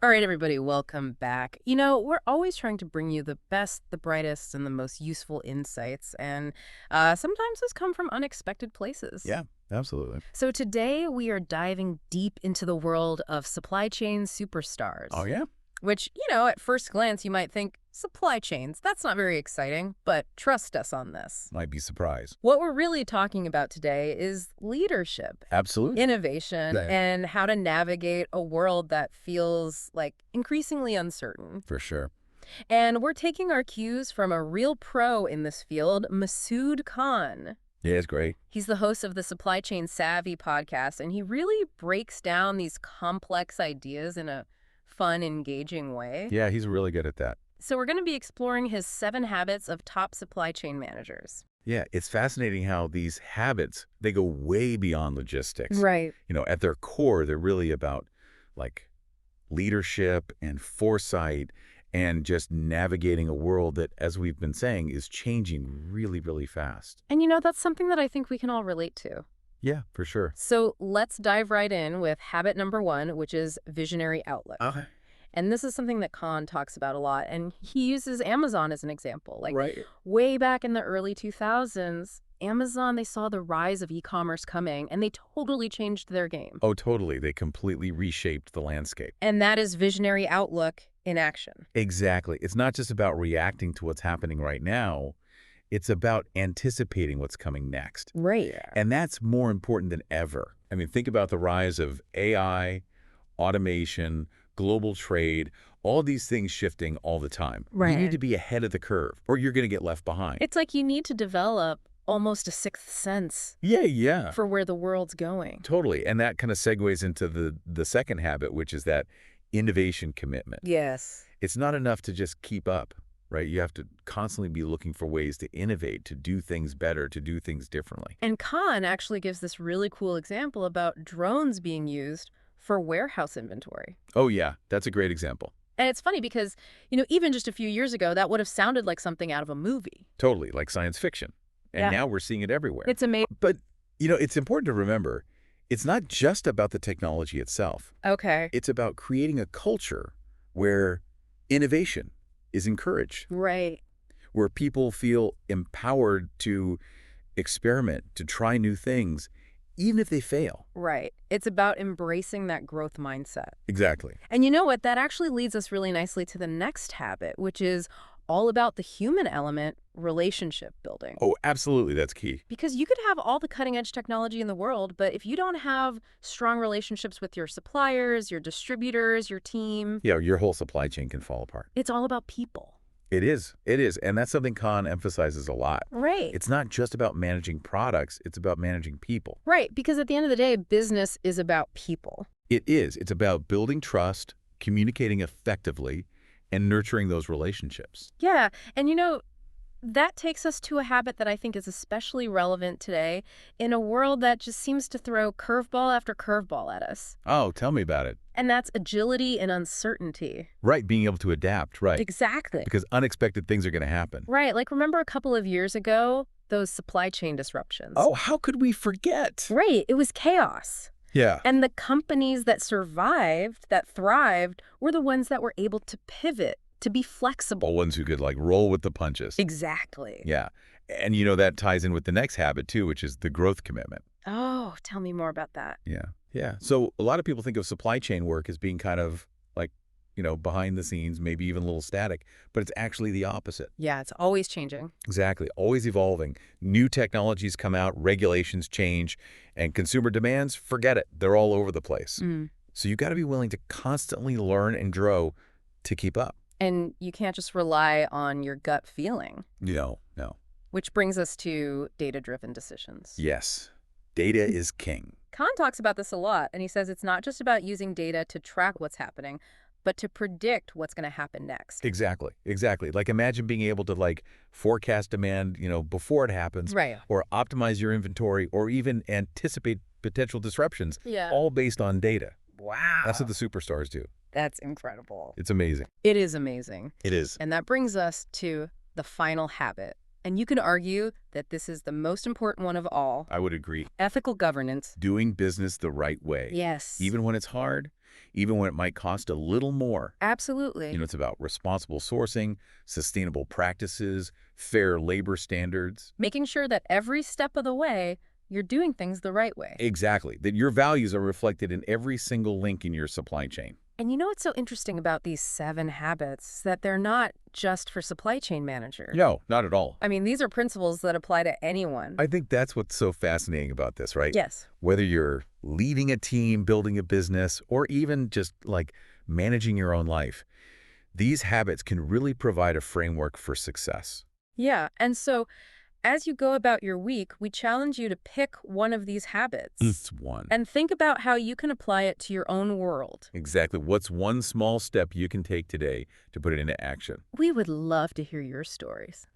All right, everybody, welcome back. We're always trying to bring you the best, the brightest, and the most useful insights, and sometimes those come from unexpected places. Yeah, absolutely. So today we are diving deep into the world of supply chain Oh, superstars, yeah? which, at first glance you might think, supply chains, that's not very exciting, but trust us on this. Might be surprised. What we're really talking about today is leadership, Absolutely. innovation, Yeah. and how to navigate a world that feels like increasingly uncertain. For sure. And we're taking our cues from a real pro in this field, Masood Khan. Yeah, it's great. He's the host of the Supply Chain Savvy podcast, and he really breaks down these complex ideas in a fun, engaging way. Yeah, he's really good at that. So we're going to be exploring his 7 habits of top supply chain managers. Yeah, it's fascinating how these habits, they go way beyond logistics. Right. At their core, they're really about like leadership and foresight and just navigating a world that, as we've been saying, is changing really, really fast. And that's something that I think we can all relate to. Yeah, for sure. So let's dive right in with habit number 1, which is visionary outlook. Okay. And this is something that Khan talks about a lot. And he uses Amazon as an example. Like Right. way back in the early 2000s, Amazon, they saw the rise of e-commerce coming and they totally changed their game. Oh, totally. They completely reshaped the landscape. And that is visionary outlook in action. Exactly. It's not just about reacting to what's happening right now. It's about anticipating what's coming next. Right. And that's more important than ever. I mean, think about the rise of AI, automation, global trade, all these things shifting all the time. Right. You need to be ahead of the curve or you're going to get left behind. It's like you need to develop almost a sixth sense Yeah. for where the world's going. Totally. And that kind of segues into the second habit, which is that innovation commitment. Yes. It's not enough to just keep up, right? You have to constantly be looking for ways to innovate, to do things better, to do things differently. And Khan actually gives this really cool example about drones being used for warehouse inventory. Oh, yeah. That's a great example. And it's funny because, even just a few years ago, that would have sounded like something out of a movie. Totally, like science fiction. And Yeah. now we're seeing it everywhere. It's amazing. But, it's important to remember, it's not just about the technology itself. Okay. It's about creating a culture where innovation is encouraged, Right. where people feel empowered to experiment, to try new things, even if they fail. Right. It's about embracing that growth mindset. Exactly. And you know what? That actually leads us really nicely to the next habit, which is all about the human element, relationship building. Oh, absolutely. That's key. Because you could have all the cutting edge technology in the world, but if you don't have strong relationships with your suppliers, your distributors, your team, Yeah, your whole supply chain can fall apart. it's all about people. It is. It is. And that's something Khan emphasizes a lot. Right. It's not just about managing products. It's about managing people. Right. Because at the end of the day, business is about people. It is. It's about building trust, communicating effectively, and nurturing those relationships. Yeah. And that takes us to a habit that I think is especially relevant today in a world that just seems to throw curveball after curveball at us. Oh, tell me about it. And that's agility and uncertainty. Right, being able to adapt, right. Exactly. Because unexpected things are going to happen. Right. Like, remember a couple of years ago, those supply chain disruptions? Oh, how could we forget? Right. It was chaos. Yeah. And the companies that survived, that thrived, were the ones that were able to pivot, to be flexible. Ones who could roll with the punches. Exactly. Yeah. And that ties in with the next habit too, which is the growth commitment. Oh, tell me more about that. Yeah. Yeah. So a lot of people think of supply chain work as being kind of behind the scenes, maybe even a little static, but it's actually the opposite. Yeah, it's always changing. Exactly. Always evolving. New technologies come out, regulations change, and consumer demands, forget it. They're all over the place. So you got to be willing to constantly learn and grow to keep up. And you can't just rely on your gut feeling. No. Which brings us to data-driven decisions. Yes. Data is king. Khan talks about this a lot, and he says it's not just about using data to track what's happening, but to predict what's going to happen next. Exactly. Like imagine being able to forecast demand, before it happens. Right. Or optimize your inventory or even anticipate potential disruptions. Yeah. All based on data. Wow. That's what the superstars do. That's incredible. It's amazing. It is amazing. It is. And that brings us to the final habit. And you can argue that this is the most important one of all. I would agree. Ethical governance. Doing business the right way. Yes. Even when it's hard, even when it might cost a little more. Absolutely. It's about responsible sourcing, sustainable practices, fair labor standards. Making sure that every step of the way, you're doing things the right way. Exactly. That your values are reflected in every single link in your supply chain. And what's so interesting about these 7 habits? That they're not just for supply chain managers. No, not at all. I mean, these are principles that apply to anyone. I think that's what's so fascinating about this, right? Yes. Whether you're leading a team, building a business, or even just like managing your own life, these habits can really provide a framework for success. Yeah. And so as you go about your week, we challenge you to pick one of these habits It's one. and think about how you can apply it to your own world. Exactly. What's one small step you can take today to put it into action? We would love to hear your stories.